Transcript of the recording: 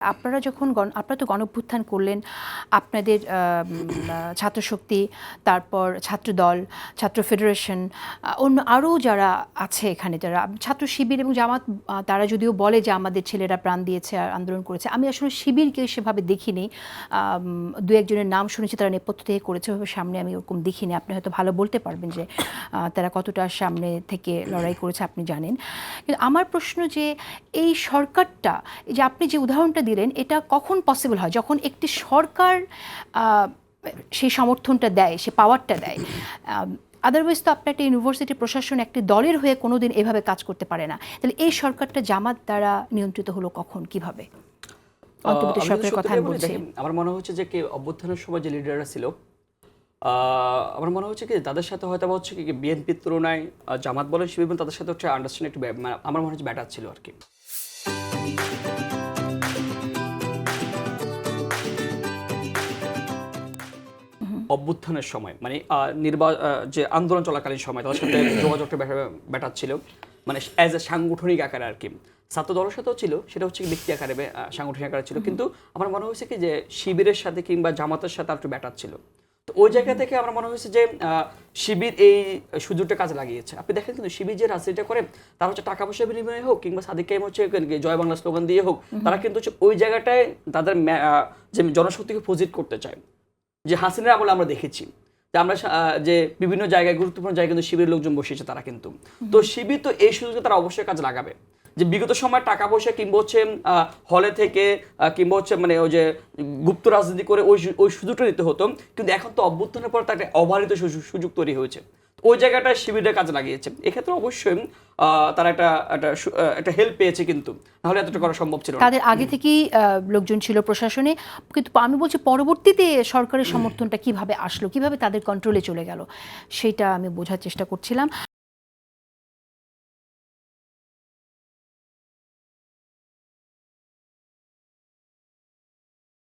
আপনারা যখন আপনারা তো গণঅভ্যুত্থান করলেন, আপনাদের ছাত্রশক্তি, তারপর ছাত্রদল, ছাত্র ফেডারেশন, অন্য আরও যারা আছে এখানে, যারা ছাত্র শিবির এবং জামাত, তারা যদিও বলে যে আমাদের ছেলেরা প্রাণ দিয়েছে আর আন্দোলন করেছে, আমি আসলে শিবিরকে সেভাবে দেখিনি। দু একজনের নাম শুনেছি তারা নেপথ্য থেকে করেছে, ওইভাবে সামনে আমি ওরকম দেখিনি। আপনি হয়তো ভালো বলতে পারবেন যে তারা কতটা সামনে থেকে লড়াই করেছে, আপনি জানেন। কিন্তু আমার প্রশ্ন যে এই সরকারটা, যে আপনি যে উদাহরণটা দিলেন, এটা কখন পসিবল হয়? যখন একটি সরকার সেই সমর্থনটা দেয়, সে পাওয়ারটা দেয়। আদারওয়াইজ তো আপনার একটা ইউনিভার্সিটি প্রশাসন একটি দলের হয়ে কোনোদিন এভাবে কাজ করতে পারে না। তাহলে এই সরকারটা জামাত দ্বারা নিয়ন্ত্রিত হলো কখন, কিভাবে? অন্তর্বর্তী সরকারের কথা আমি বলছি। আমার মনে হচ্ছে যে অভ্যুত্থানের সময় যে লিডাররা ছিল, আমার মনে হচ্ছে কি তাদের সাথে হয়তো হচ্ছে কি বিএনপির তুলনায় জামাত বলেন শিবির বলেন তাদের সাথে হচ্ছে আন্ডারস্ট্যান্ডিং একটু আমার মনে হচ্ছে ব্যাটার ছিল আর কি। অভ্যুত্থানের সময় মানে যে আন্দোলন চলাকালীন সময় তাদের সাথে যোগাযোগটা ব্যাটার ছিল, মানে অ্যাজ এ সাংগঠনিক আকারে আর কি। ছাত্র দলের সাথেও ছিল, সেটা হচ্ছে ব্যক্তি আকারে সাংগঠনিক আকারে ছিল, কিন্তু আমার মনে হয়েছে কি যে শিবিরের সাথে কিংবা জামাতের সাথে আর একটু ব্যাটার ছিল। তো ওই জায়গা থেকে আমার মনে হয়েছে যে শিবির এই সুযোগটা কাজে লাগিয়েছে। আপনি দেখেন কিন্তু শিবির যে রাজনীতিটা করে, তারা হচ্ছে টাকা পয়সা বিনিময়ে হোক কিংবা সাদিক কাইম হচ্ছে জয় বাংলা স্লোগান দিয়ে হোক, তারা কিন্তু হচ্ছে ওই জায়গাটায় তাদের যে জনশক্তিকে পজিট করতে চায়। যে হাসিনার আমলে আমরা দেখেছি যে আমরা যে বিভিন্ন জায়গায় গুরুত্বপূর্ণ জায়গায় কিন্তু শিবিরের লোকজন বসেছে তারা কিন্তু। তো শিবির তো এই সুযোগে তারা অবশ্যই কাজে লাগাবে। যে বিগত সময় টাকা পয়সা কিংবা হচ্ছে হলে থেকে কিংবা হচ্ছে মানে ওই যে গুপ্ত রাজনীতি করে ওই সুযোগটা নিতে হতো, কিন্তু এখন তো অভ্যুত্থানের পর তার অবারিত সুযোগ তৈরি হয়েছে। ওই জায়গাটা শিবিরের কাজে লাগিয়েছে। এক্ষেত্রে অবশ্যই তারা একটা হেল্প পেয়েছে, কিন্তু নাহলে এতটা করা সম্ভব ছিল না। তাদের আগে থেকেই লোকজন ছিল প্রশাসনে, কিন্তু আমি বলছি পরবর্তীতে সরকারের সমর্থনটা কিভাবে আসলো, কিভাবে তাদের কন্ট্রোলে চলে গেল, সেটা আমি বোঝার চেষ্টা করছিলাম।